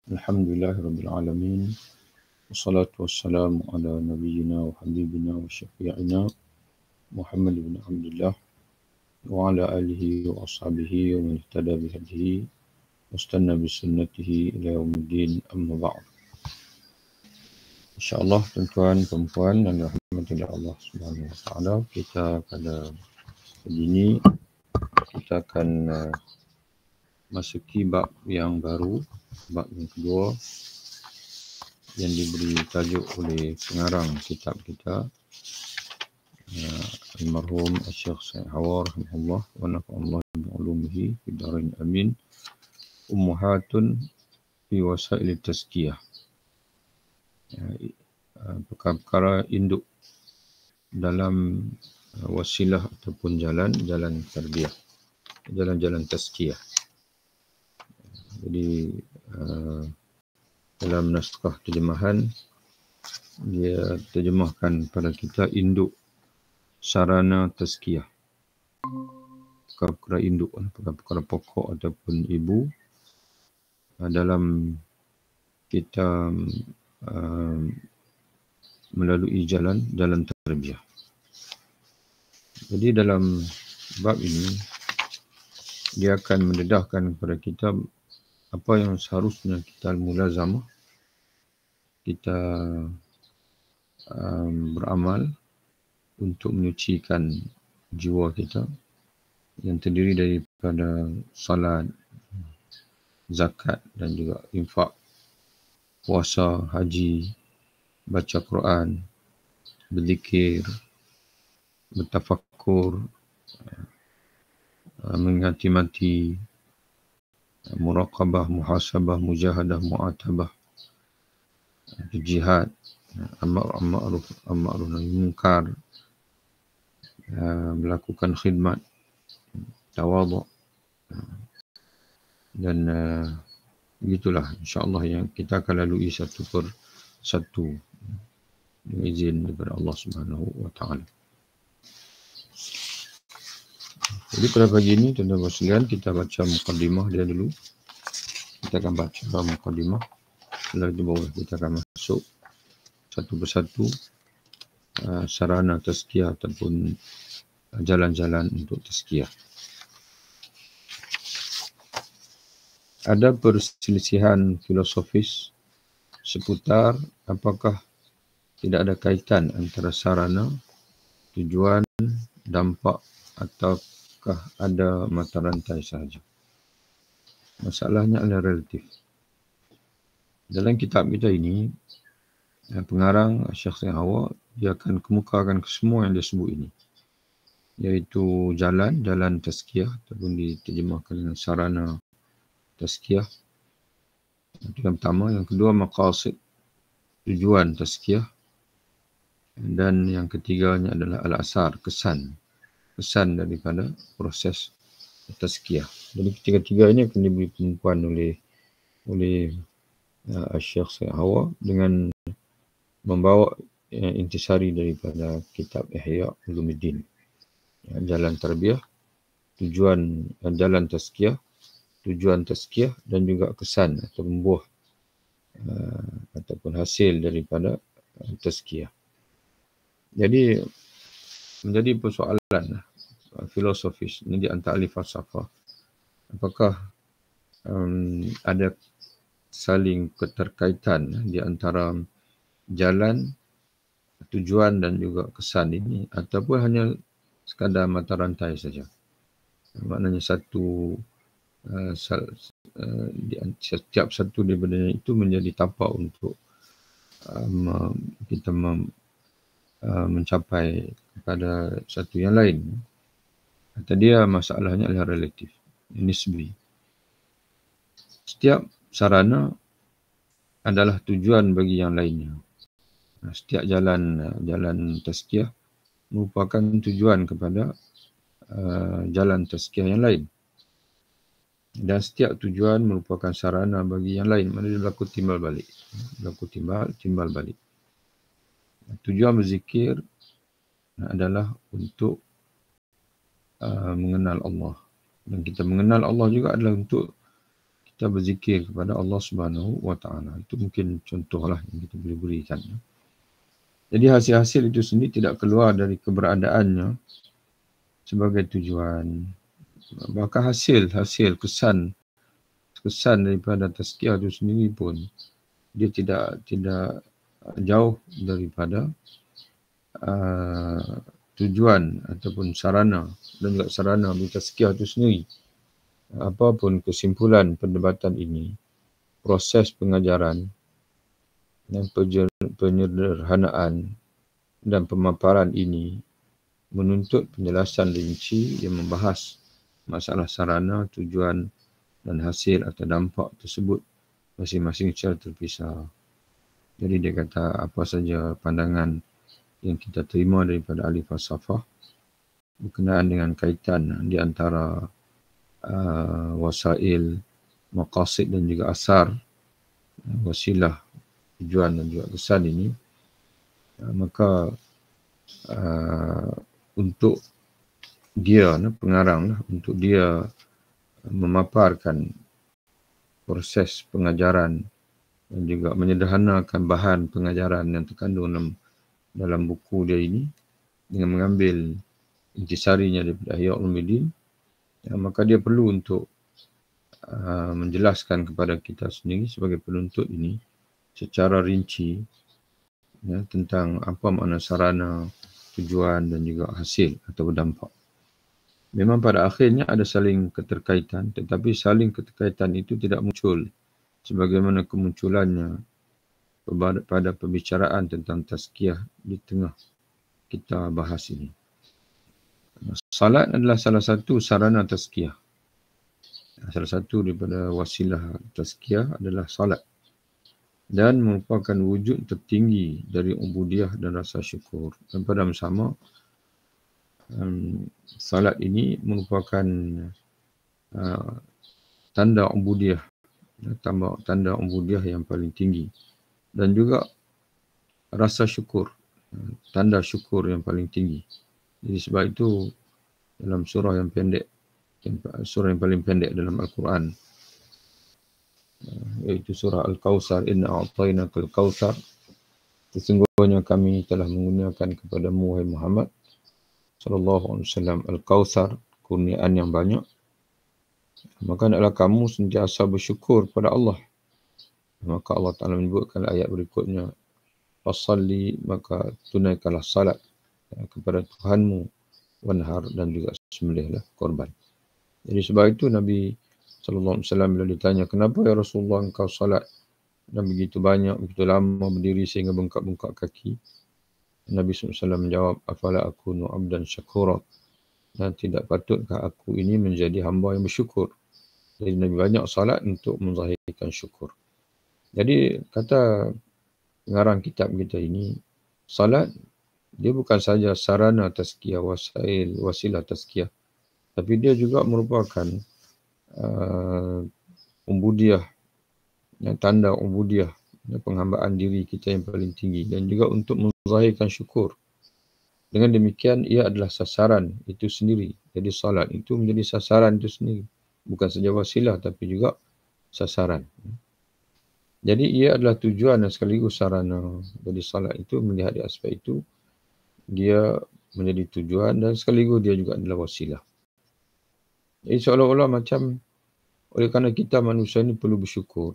Alhamdulillahirabbil alamin. Wassalatu wassalamu ala nabiyyina wa habibina wa syafi'ina Muhammad bin Abdullah wa ala alihi wa ashabihi wa man ihtada bihadihi wastanna bisunnatihi ila yaumiddin, amma ba'd. InsyaAllah tuan-tuan dan puan yang dirahmati oleh Allah Subhanahu wa taala, kita pada pagi ini kita akan masuki bab yang baru, bab yang kedua yang diberi tajuk oleh pengarang kitab kita, almarhum Syekh Said Hawar rahimahullah wa nafa'allahu bi ulumihi fid dharain amin. Ummahatun fi wasail tazkiyah, perkara-perkara induk dalam wasilah ataupun jalan tarbiyah, jalan-jalan tazkiyah. Jadi dalam naskah terjemahan dia terjemahkan pada kita induk sarana tazkiyah, perkara-perkara induk, perkara-perkara pokok ataupun ibu dalam kita melalui jalan tarbiyah. Jadi dalam bab ini dia akan mendedahkan kepada kita apa yang seharusnya kita mulazamah, kita beramal untuk menyucikan jiwa kita yang terdiri daripada salat, zakat dan juga infak, puasa, haji, baca Quran, berzikir, bertafakkur, mengingati mati, muraqabah, muhasabah, mujahadah, mu'atabah, jihad, amar ma'ruf nahi munkar, melakukan khidmat, tawaduk, dan begitulah insya-Allah yang kita akan lalui satu per satu dengan izin daripada Allah Subhanahu wa taala. Jadi pada pagi ini tuan-tuan sekalian, kita baca mukadimah dia dulu. Kita akan baca mukadimah, setelah itu baru kita akan masuk satu persatu sarana tazkiyah ataupun jalan-jalan untuk tazkiyah. Ada perselisihan filosofis seputar apakah tidak ada kaitan antara sarana, tujuan, dampak ataukah ada mata rantai sahaja. Masalahnya adalah relatif. Dalam kitab kita ini, pengarang Syekh Said Hawar dia akan kemukakan semua yang dia sebut ini, iaitu jalan tazkiyah ataupun diterjemahkan dengan sarana tazkiyah. Itu yang pertama. Yang kedua, maqasid, tujuan tazkiyah. Dan yang ketiganya adalah al-asar, kesan daripada proses tazkiyah. Jadi ketiga-tiga ini akan diberi pengukuhan oleh Syekh Said Hawar dengan membawa intisari daripada kitab Ihya Ulumuddin. Jalan tarbiyah, tujuan jalan tazkiyah, tujuan tazkiyah dan juga kesan atau buah ataupun hasil daripada tazkiyah. Jadi menjadi persoalan filosofis ini di antara ahli falsafah. Apakah ada saling keterkaitan di antara jalan, tujuan dan juga kesan ini, ataupun hanya sekadar mata rantai saja. Maknanya setiap satu daripada itu menjadi tapak untuk kita mencapai kepada satu yang lain. Kata dia masalahnya adalah relatif, nisbi. Setiap sarana adalah tujuan bagi yang lainnya. Setiap jalan tazkiyah merupakan tujuan kepada jalan tazkiyah yang lain. Dan setiap tujuan merupakan sarana bagi yang lain. Mana dia berlaku timbal balik. Timbal balik. Tujuan berzikir adalah untuk mengenal Allah. Dan kita mengenal Allah juga adalah untuk kita berzikir kepada Allah Subhanahu wa Ta'ala. Itu mungkin contohlah yang kita boleh berikan. Jadi hasil-hasil itu sendiri tidak keluar dari keberadaannya sebagai tujuan. Bahkan hasil kesan daripada tazkiyah itu sendiri pun dia tidak jauh daripada tujuan ataupun sarana dan juga sarana tazkiyah itu sendiri. Apapun kesimpulan perdebatan ini, proses pengajaran dan penyederhanaan dan pemaparan ini menuntut penjelasan rinci yang membahas masalah sarana, tujuan dan hasil atau dampak tersebut masing-masing secara terpisah. Jadi dia kata apa saja pandangan yang kita terima daripada ahli falsafah berkenaan dengan kaitan di antara wasail, maqasid dan juga asar, wasilah, tujuan dan juga kesan ini, maka untuk dia pengarang untuk dia memaparkan proses pengajaran dan juga menyederhanakan bahan pengajaran yang terkandung dalam buku dia ini dengan mengambil intisarinya daripada Ihya Ulumuddin, maka dia perlu untuk menjelaskan kepada kita sendiri sebagai penuntut ini secara rinci tentang apa makna sarana, tujuan dan juga hasil atau dampak. Memang pada akhirnya ada saling keterkaitan, tetapi saling keterkaitan itu tidak muncul sebagaimana kemunculannya pada pembicaraan tentang tazkiyah di tengah kita bahas ini. Salat adalah salah satu sarana tazkiyah. Salah satu daripada wasilah tazkiyah adalah salat dan merupakan wujud tertinggi dari ubudiyah dan rasa syukur. Dan pada masa sama, salat ini merupakan tanda ubudiyah, tanda ubudiyah yang paling tinggi, dan juga rasa syukur, tanda syukur yang paling tinggi. Jadi sebab itu dalam surah yang pendek, surah yang paling pendek dalam Al-Quran, iaitu surah Al-Kawthar, inna a'tainakal kawthar, sesungguhnya kami telah menggunakan kepadamu wahai Muhammad sallallahu alaihi wasallam al-Kawthar, kurniaan yang banyak, maka hendaklah kamu sentiasa bersyukur kepada Allah. Maka Allah Ta'ala menyebutkan ayat berikutnya, fasalli, maka tunaikanlah salat kepada Tuhanmu, wanhar, dan juga sembelihlah korban. Jadi sebab itu Nabi sallallahu alaihi wasallam bila ditanya, kenapa ya Rasulullah engkau salat dan begitu banyak, begitu lama berdiri sehingga bengkak-bengkak kaki? Nabi SAW menjawab, afala akunu abdan syakura, dan tidak patutkah aku ini menjadi hamba yang bersyukur? Jadi Nabi banyak salat untuk menzahirkan syukur. Jadi kata pengarang kitab kita ini, salat dia bukan saja sarana tazkiyah, wasilah tazkiyah, tapi dia juga merupakan ubudiyah, tanda ubudiyah, penghambaan diri kita yang paling tinggi, dan juga untuk menzahirkan syukur. Dengan demikian ia adalah sasaran itu sendiri. Jadi salat itu menjadi sasaran itu sendiri, bukan saja wasilah tapi juga sasaran. Jadi ia adalah tujuan dan sekaligus sarana. Jadi salat itu melihat di aspek itu, dia menjadi tujuan dan sekaligus dia juga adalah wasilah. Jadi seolah-olah macam oleh kerana kita manusia ini perlu bersyukur,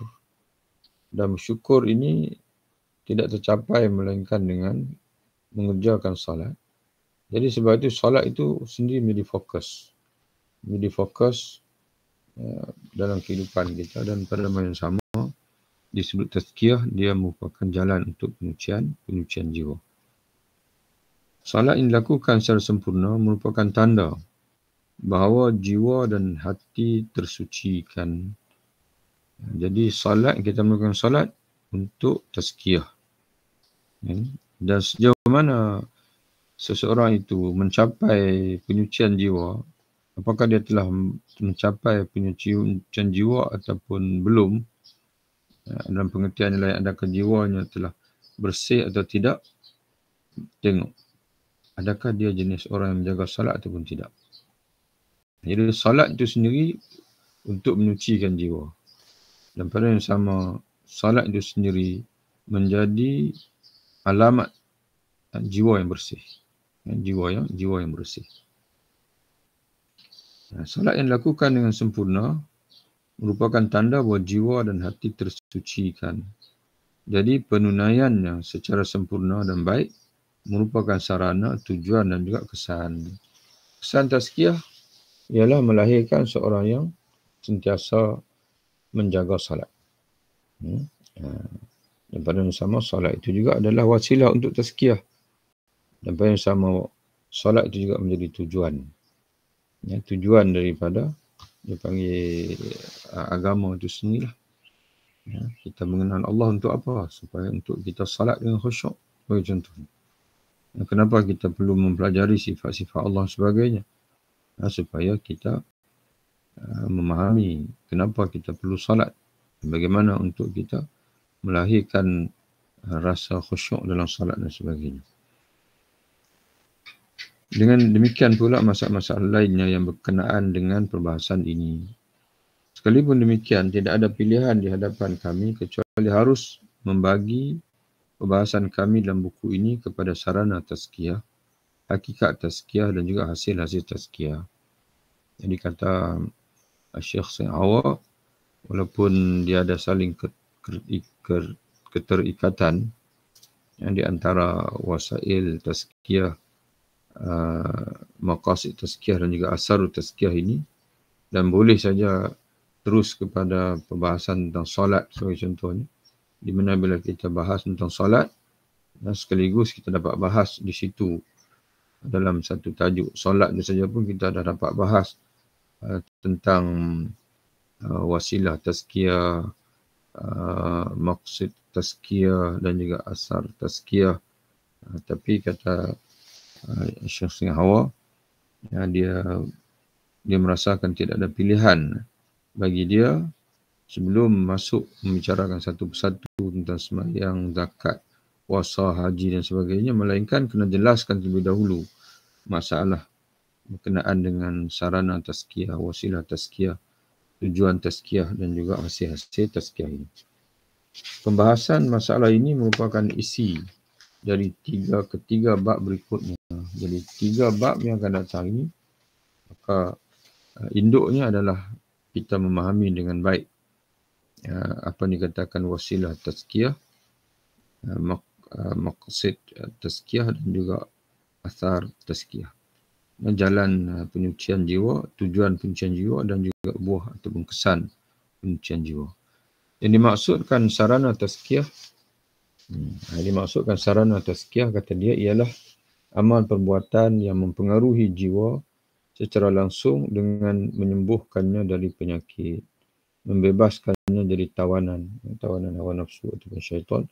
dan bersyukur ini tidak tercapai melainkan dengan mengerjakan salat. Jadi sebab itu salat itu sendiri menjadi fokus dalam kehidupan kita, dan pada masa yang sama disebut tazkiyah, dia merupakan jalan untuk penyucian jiwa. Salat yang dilakukan secara sempurna merupakan tanda bahawa jiwa dan hati tersucikan. Jadi salat, kita melakukan salat untuk tazkiyah. Dan sejauh mana seseorang itu mencapai penyucian jiwa, apakah dia telah mencapai penyucian jiwa ataupun belum, dalam pengertian lain, adakah jiwanya telah bersih atau tidak, tengok adakah dia jenis orang yang menjaga salat ataupun tidak. Jadi salat itu sendiri untuk menyucikan jiwa. Dan pada yang sama, salat itu sendiri menjadi alamat jiwa yang bersih. Jiwa yang bersih. Salat yang dilakukan dengan sempurna merupakan tanda bahawa jiwa dan hati tersucikan. Jadi penunaiannya secara sempurna dan baik merupakan sarana, tujuan dan juga kesan. Kesan tazkiyah ialah melahirkan seorang yang sentiasa menjaga salat. Dan pada yang sama, salat itu juga adalah wasilah untuk tazkiyah. Dan pada yang sama, salat itu juga menjadi tujuan. Tujuan daripada dia panggil agama itu sendirilah. Kita mengenal Allah untuk apa? Supaya untuk kita salat dengan khusyuk. Sebagai contoh. Kenapa kita perlu mempelajari sifat-sifat Allah sebagainya? Supaya kita memahami kenapa kita perlu salat. Bagaimana untuk kita melahirkan rasa khusyuk dalam salat dan sebagainya. Dengan demikian pula masalah-masalah lainnya yang berkenaan dengan perbahasan ini. Sekalipun demikian, tidak ada pilihan di hadapan kami kecuali harus membagi perbahasan kami dalam buku ini kepada sarana tazkiyah, hakikat tazkiyah dan juga hasil-hasil tazkiyah. Jadi kata Syekh Said Hawa, walaupun dia ada saling keterikatan di antara wasail tazkiyah, maqasid tazkiyah dan juga asar tazkiyah ini, dan boleh saja terus kepada perbahasan tentang solat sebagai contohnya, di mana bila kita bahas tentang solat, sekaligus kita dapat bahas di situ dalam satu tajuk solat saja pun kita dah dapat bahas tentang wasilah tazkiyah, maqsid tazkiyah dan juga asar tazkiyah. Tapi kata Syekh Said Hawa, dia merasakan tidak ada pilihan bagi dia sebelum masuk membicarakan satu persatu tentang sembahyang, zakat, puasa, haji dan sebagainya, melainkan kena jelaskan terlebih dahulu masalah berkenaan dengan sarana tazkiyah, wasilah tazkiyah, tujuan tazkiyah dan juga hasil-hasil tazkiyah ini. Pembahasan masalah ini merupakan isi dari ketiga bab berikutnya. Jadi 3 bab yang akan datang ini, maka induknya adalah kita memahami dengan baik apa yang dikatakan wasilah tazkiyah, maqsid tazkiyah dan juga athar tazkiyah. Jalan penyucian jiwa, tujuan penyucian jiwa dan juga buah ataupun kesan penyucian jiwa. Yang dimaksudkan sarana tazkiyah, kata dia ialah amal perbuatan yang mempengaruhi jiwa secara langsung dengan menyembuhkannya dari penyakit, membebaskannya dari tawanan hawa nafsu ataupun syaitan,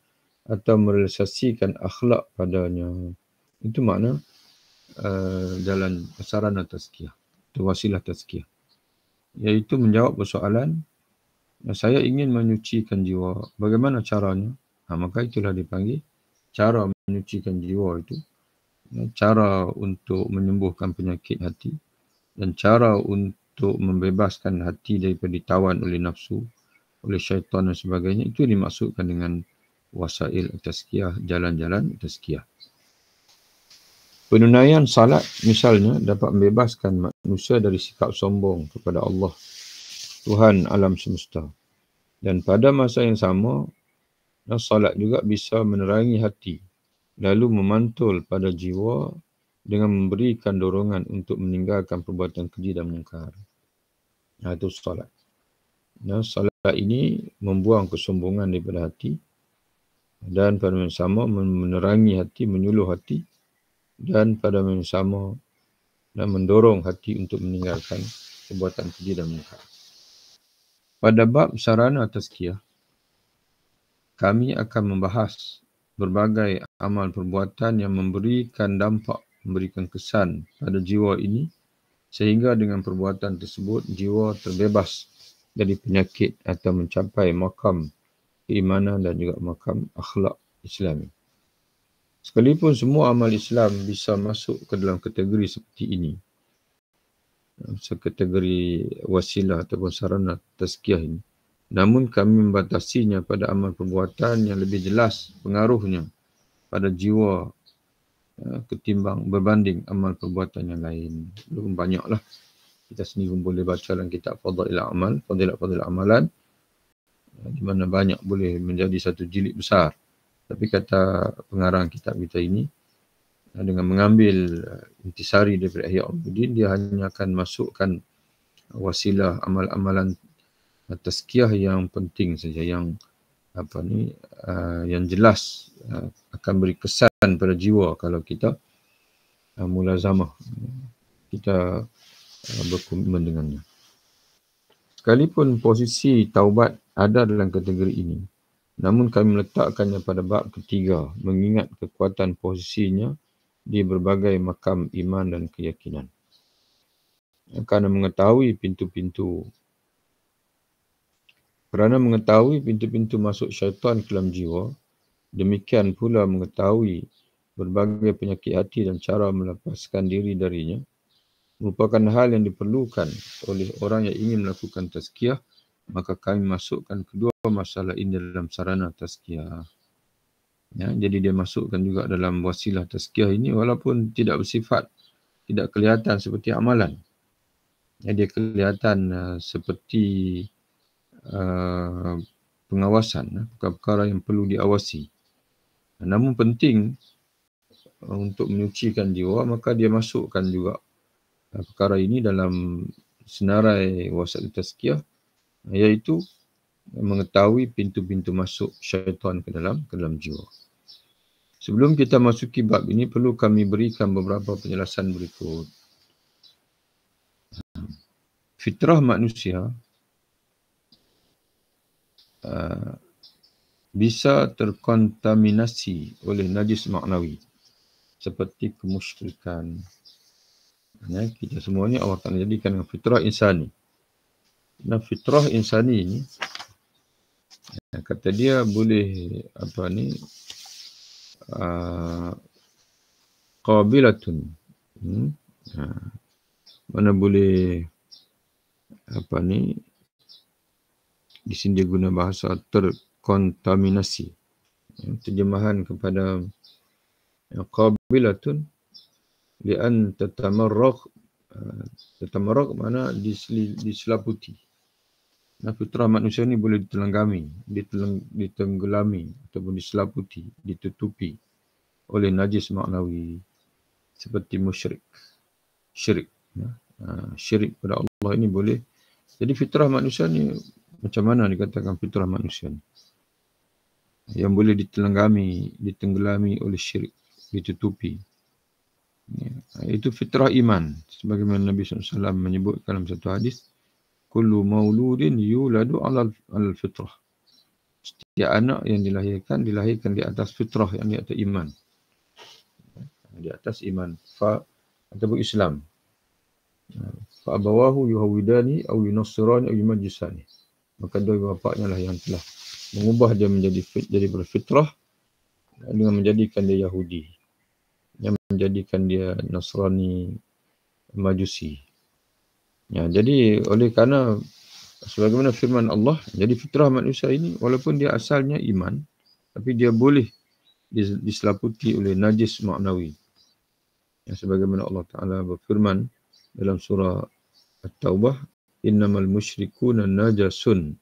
atau merealisasikan akhlak padanya. Itu makna jalan sarana tazkiyah, itu wasilah tazkiyah. Iaitu menjawab persoalan, saya ingin menyucikan jiwa, bagaimana caranya? Maka itulah dipanggil cara menyucikan jiwa itu. Cara untuk menyembuhkan penyakit hati dan cara untuk membebaskan hati daripada ditawan oleh nafsu, oleh syaitan dan sebagainya. Itu dimaksudkan dengan wasail tazkiyah, jalan-jalan tazkiyah. Penunaian salat misalnya dapat membebaskan manusia dari sikap sombong kepada Allah, Tuhan alam semesta. Dan pada masa yang sama, salat juga bisa menerangi hati, lalu memantul pada jiwa dengan memberikan dorongan untuk meninggalkan perbuatan keji dan mungkar. Itu salat. Salat ini membuang kesombongan daripada hati dan pada masa yang sama menerangi hati, menyuluh hati, dan pada masa yang sama dan mendorong hati untuk meninggalkan perbuatan keji dan mungkar. Pada bab sarana tazkiyah, kami akan membahas berbagai amal perbuatan yang memberikan dampak, memberikan kesan pada jiwa ini, sehingga dengan perbuatan tersebut jiwa terbebas dari penyakit atau mencapai makam keimanan dan juga makam akhlak Islami. Sekalipun semua amal Islam bisa masuk ke dalam kategori seperti ini, kategori wasilah ataupun sarana tazkiyah ini, Namun kami membatasinya pada amal perbuatan yang lebih jelas pengaruhnya pada jiwa ketimbang berbanding amal perbuatan yang lain. Belum banyaklah. Kita sendiri pun boleh baca dalam kitab Fadail Amal, Fadilat Amalan, di mana banyak boleh menjadi satu jilid besar. Tapi kata pengarang kitab kita ini, dengan mengambil intisari daripada Ihya Ulumuddin, dia hanya akan masukkan wasilah amal-amalan tazkiyah yang penting saja, yang yang jelas akan beri kesan pada jiwa kalau kita mulazamah, kita berkomitmen dengannya. Sekalipun posisi taubat ada dalam kategori ini, namun kami meletakkannya pada bab ketiga, mengingat kekuatan posisinya di berbagai makam iman dan keyakinan. Kerana mengetahui pintu-pintu masuk syaitan ke dalam jiwa, demikian pula mengetahui berbagai penyakit hati dan cara melepaskan diri darinya, merupakan hal yang diperlukan oleh orang yang ingin melakukan tazkiyah. Maka kami masukkan kedua masalah ini dalam sarana tazkiyah. Ya, jadi dia masukkan juga dalam wasilah tazkiyah ini walaupun tidak bersifat, tidak kelihatan seperti amalan. Ya, dia kelihatan seperti pengawasan, perkara yang perlu diawasi. Namun penting untuk menyucikan jiwa, maka dia masukkan juga perkara ini dalam senarai wasilah tazkiyah, iaitu mengetahui pintu-pintu masuk syaitan ke dalam jiwa. Sebelum kita masuki bab ini, perlu kami berikan beberapa penjelasan berikut. Fitrah manusia bisa terkontaminasi oleh najis maknawi seperti kemusyrikan. Ya, kita semua ni Allah Ta'ala jadikan dengan fitrah insani. Dan fitrah insani ini, kata dia boleh qabilatun, mana boleh di sini dia guna bahasa terkontaminasi. Terjemahan kepada qabilatun lian tatamarraq mana diselaputi. Nah, fitrah manusia ni boleh ditenggelami ataupun diselaputi, ditutupi oleh najis maknawi seperti syirik. Syirik pada Allah ini boleh. Jadi fitrah manusia ni, macam mana dikatakan fitrah manusia ni? Yang boleh ditenggelami oleh syirik, ditutupi. Itu fitrah iman. Sebagaimana Nabi SAW menyebut dalam satu hadis, kullu mauludin yuladu alal fitrah. Setiap anak yang dilahirkan di atas fitrah, yang di atas iman. Di atas iman. Ataupun Islam. Fa abawahu yuhawidani aw yunassirani aw yumajjisani. Maka dua bapaknya lah yang telah mengubah dia jadi berfitrah dengan menjadikan dia Yahudi, yang menjadikan dia Nasrani, Majusi. Ya, jadi oleh kerana sebagaimana firman Allah, jadi fitrah manusia ini walaupun dia asalnya iman, tapi dia boleh diselaputi oleh najis maknawi. Ya, sebagaimana Allah Ta'ala berfirman dalam surah At-Taubah, innamal musyrikuna najasun.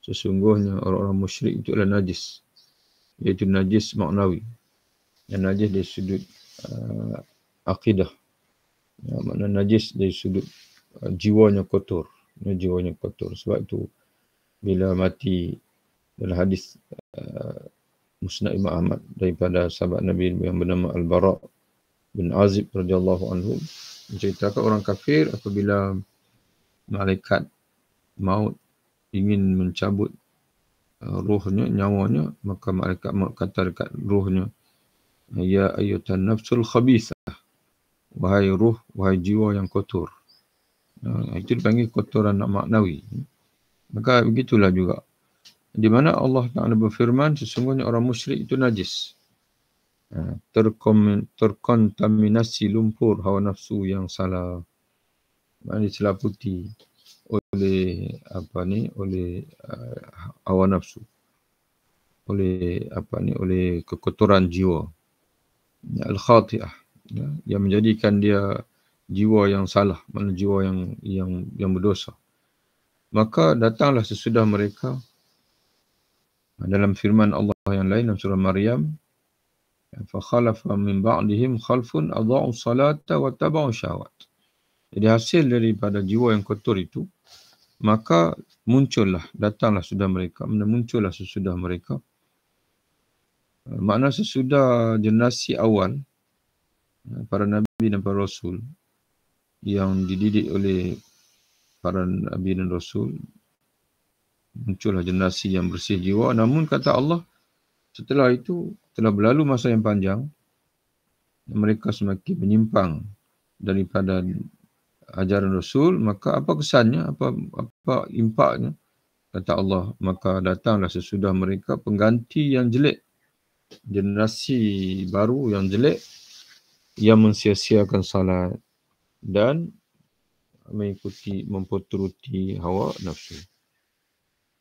Sesungguhnya orang-orang musyrik itu adalah najis, iaitu najis maknawi. Yang najis dari sudut akidah. Ya, makna najis dari sudut jiwanya kotor. Jiwanya kotor. Sebab itu bila mati dalam hadis Musnad Imam Ahmad daripada sahabat Nabi yang bernama Al-Bara' bin Azib radhiyallahu anhu, menceritakan orang kafir apabila malaikat maut ingin mencabut rohnya, nyawanya, maka malaikat maut kata dekat rohnya, ya ayyuhan nafsul khabithah, wahai roh, wahai jiwa yang kotor. Itu dipanggil kotoran maknawi. Maka begitulah juga, di mana Allah Ta'ala berfirman, sesungguhnya orang musyrik itu najis, terkontaminasi lumpur hawa nafsu yang salah, diselaputi oleh hawa nafsu, oleh kekotoran jiwa, al-khati'ah, yang menjadikan dia jiwa yang salah, maknanya jiwa yang berdosa. Maka datanglah sesudah mereka, dalam firman Allah yang lain dalam surah Maryam, فَخَلَفَ مِنْ بَعْدِهِمْ خَلْفٌ أَضَاعُوا الصَّلَاةَ وَاتَّبَعُوا الشَّهَوَاتِ. Jadi hasil daripada jiwa yang kotor itu, maka datanglah sesudah mereka. Makna sesudah generasi awal, para nabi dan para rasul yang dididik oleh para nabi dan rasul, muncullah generasi yang bersih jiwa. Namun kata Allah, setelah itu telah berlalu masa yang panjang, mereka semakin menyimpang daripada ajaran Rasul, maka apa kesannya, apa impaknya? Kata Allah, maka datanglah sesudah mereka pengganti yang jelek, generasi baru yang jelek, yang mensia-siakan salat dan memperturuti hawa nafsu.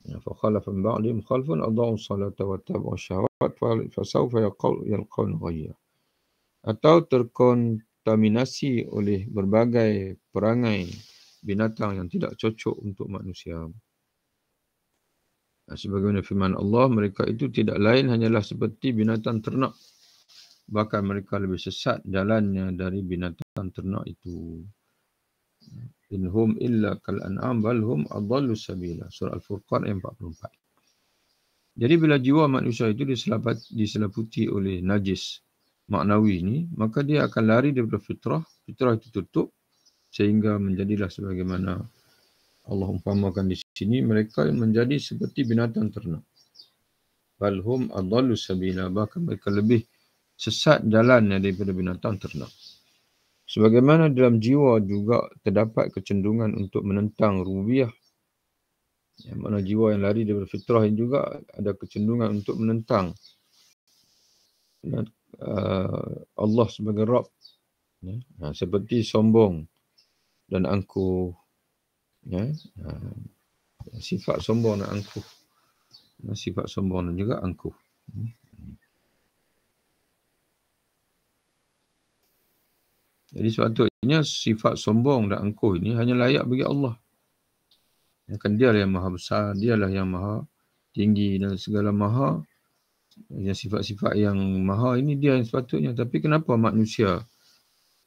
فَخَلَفَ مِنْ بَعْدِهِمْ خَلْفٌ أَضَاعُوا الصَّلَاةَ وَاتَّبَعُوا الشَّهَوَاتِ فَسَوْفَ يَلْقَوْنَ غَيًّا. Atau terkontaminasi oleh berbagai perangai binatang yang tidak cocok untuk manusia. Sebagaimana firman Allah, mereka itu tidak lain hanyalah seperti binatang ternak. Bahkan mereka lebih sesat jalannya dari binatang ternak itu. In hum illa kal an'am bal hum adallu sabila. Surah Al-Furqan ayat 44. Jadi bila jiwa manusia itu diselaputi oleh najis maknawi ini, maka dia akan lari daripada fitrah. Fitrah itu tutup sehingga menjadilah sebagaimana Allah umpamakan di sini, mereka menjadi seperti binatang ternak. Bal hum adallu sabila, bahkan mereka lebih sesat jalannya daripada binatang ternak. Sebagaimana dalam jiwa juga terdapat kecenderungan untuk menentang rububiyah. Yang mana jiwa yang lari daripada fitrah ini juga ada kecenderungan untuk menentang Allah sebagai Rabb. Seperti sombong dan angkuh. Sifat sombong dan angkuh. Sifat sombong dan juga angkuh. Jadi sepatutnya sifat sombong dan angkuh ini hanya layak bagi Allah. Kan dialah yang maha besar, dialah yang maha tinggi dan segala maha. Yang sifat-sifat yang maha ini dia yang sepatutnya. Tapi kenapa manusia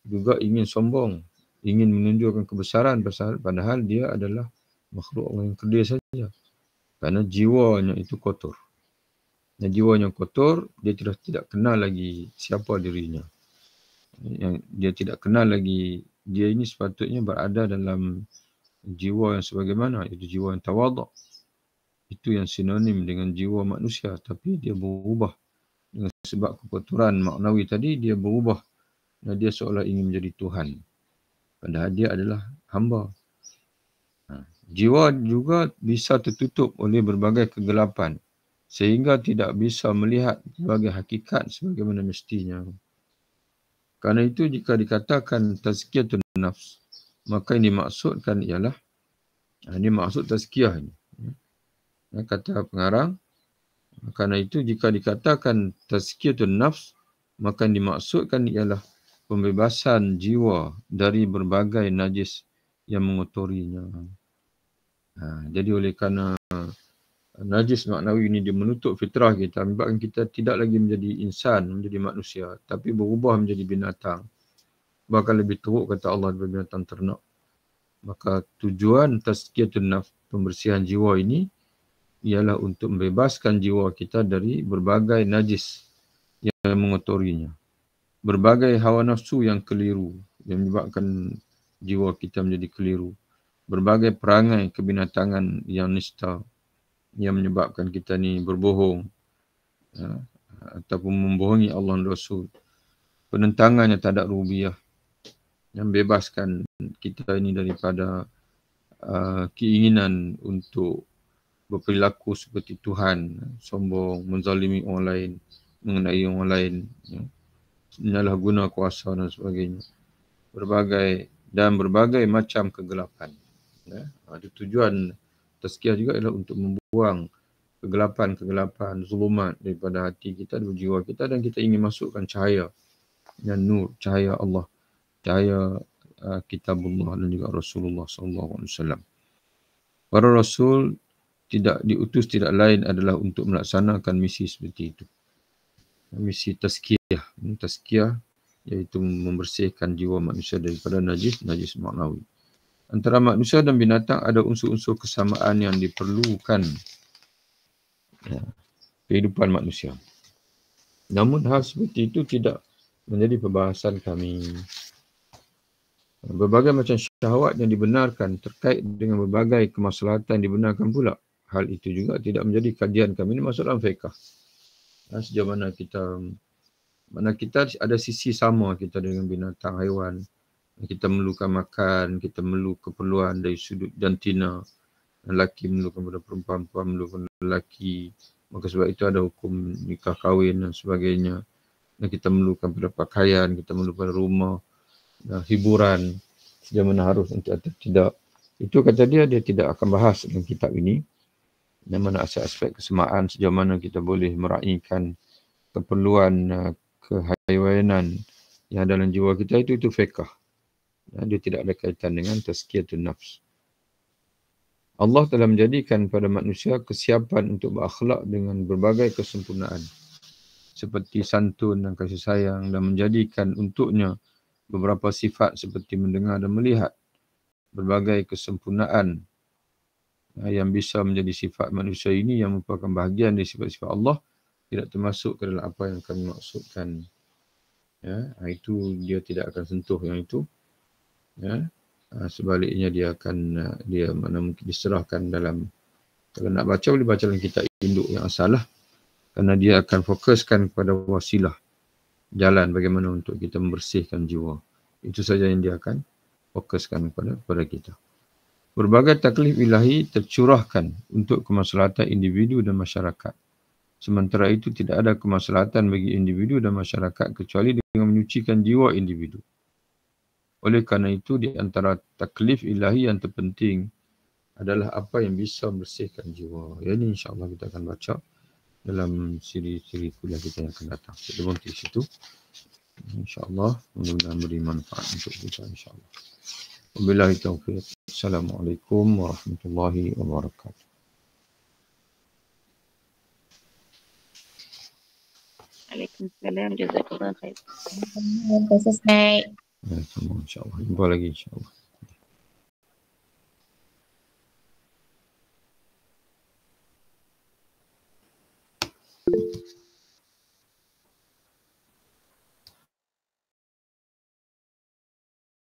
juga ingin sombong, ingin menunjukkan kebesaran padahal dia adalah makhluk Allah yang kerdil saja. Kerana jiwanya itu kotor. Dan jiwanya kotor, dia tidak kenal lagi siapa dirinya. Yang dia tidak kenal lagi, dia ini sepatutnya berada dalam jiwa yang sebagaimana, iaitu jiwa yang tawaduk. Itu yang sinonim dengan jiwa manusia, tapi dia berubah dengan sebab kekotoran maknawi tadi, dia berubah dan dia seolah ingin menjadi Tuhan, padahal dia adalah hamba. Jiwa juga bisa tertutup oleh berbagai kegelapan sehingga tidak bisa melihat sebagai hakikat sebagaimana mestinya. Karena itu jika dikatakan tazkiyatun nafs, maka yang dimaksudkan ialah, ini maksud tazkiyah ini. Kata pengarang, karena itu jika dikatakan tazkiyatun nafs, maka yang dimaksudkan ialah pembebasan jiwa dari berbagai najis yang mengotorinya. Jadi oleh kerana najis maknawi ini dia menutup fitrah kita, menyebabkan kita tidak lagi menjadi insan, menjadi manusia, tapi berubah menjadi binatang. Bahkan lebih teruk kata Allah daripada binatang ternak. Maka tujuan tazkiyatun nafs, pembersihan jiwa ini, ialah untuk membebaskan jiwa kita dari berbagai najis yang mengotorinya. Berbagai hawa nafsu yang keliru, yang menyebabkan jiwa kita menjadi keliru. Berbagai perangai kebinatangan yang nista, yang menyebabkan kita ni berbohong, ataupun membohongi Allah dan Rasul. Penentangannya terhadap rububiyah, yang bebaskan kita ini daripada keinginan untuk berperilaku seperti Tuhan, sombong, menzalimi orang lain, mengenai orang lain, menyalah guna kuasa dan sebagainya. Berbagai macam kegelapan. Ya. Tujuan tazkiyah juga adalah untuk membuang kegelapan-kegelapan, zulumat daripada hati kita, dari jiwa kita, dan kita ingin masukkan cahaya dan nur, cahaya Allah, cahaya kitabullah dan juga Rasulullah SAW. Para Rasul tidak diutus tidak lain adalah untuk melaksanakan misi seperti itu. Misi tazkiyah. Tazkiyah iaitu membersihkan jiwa manusia daripada najis maknawi. Antara manusia dan binatang ada unsur-unsur kesamaan yang diperlukan kehidupan manusia. Namun hal seperti itu tidak menjadi perbahasan kami. Berbagai macam syahwat yang dibenarkan terkait dengan berbagai kemaslahatan dibenarkan pula. Hal itu juga tidak menjadi kajian kami. Ini masuk dalam fiqh. Sejauh mana kita ada sisi sama kita dengan binatang, haiwan. Kita memerlukan makan, kita memerlukan keperluan dari sudut jantina. Lelaki memerlukan pada perempuan, perempuan memerlukan lelaki. Maka sebab itu ada hukum nikah kahwin dan sebagainya. Dan kita memerlukan pada pakaian, kita memerlukan rumah, hiburan. Sejauh mana harus untuk atau tidak. Itu kata dia tidak akan bahas dalam kitab ini. Dan mana aspek kesemaan, sejauh mana kita boleh meraihkan keperluan kehaiwanan yang dalam jiwa kita, itu fiqh. Dia tidak ada kaitan dengan tazkiyatun nafs. Allah telah menjadikan pada manusia kesiapan untuk berakhlak dengan berbagai kesempurnaan. Seperti santun dan kasih sayang, dan menjadikan untuknya beberapa sifat seperti mendengar dan melihat. Berbagai kesempurnaan yang bisa menjadi sifat manusia ini yang merupakan bahagian dari sifat-sifat Allah, tidak termasuk ke dalam apa yang kami maksudkan. Ya, itu dia tidak akan sentuh yang itu. Ya, sebaliknya dia akan mana mungkin diserahkan dalam, kalau nak baca boleh baca dalam kitab induk yang asal lah, kerana dia akan fokuskan kepada wasilah, jalan bagaimana untuk kita membersihkan jiwa. Itu saja yang dia akan fokuskan kepada kita. Berbagai taklif ilahi tercurahkan untuk kemaslahatan individu dan masyarakat. Sementara itu tidak ada kemaslahatan bagi individu dan masyarakat kecuali dengan menyucikan jiwa individu. Oleh kerana itu, di antara taklif ilahi yang terpenting adalah apa yang bisa membersihkan jiwa. Yang ini insyaAllah kita akan baca dalam siri-siri kuliah kita yang akan datang. Kita berhenti di situ. InsyaAllah, mudah-mudahan beri manfaat untuk kita insyaAllah. Wabillahi taufiq. Assalamualaikum warahmatullahi wabarakatuh. Waalaikumsalam. Jazakallah khair. Terima kasih, Ustaz. Ya, semua insyaAllah. Jumpa lagi insyaAllah.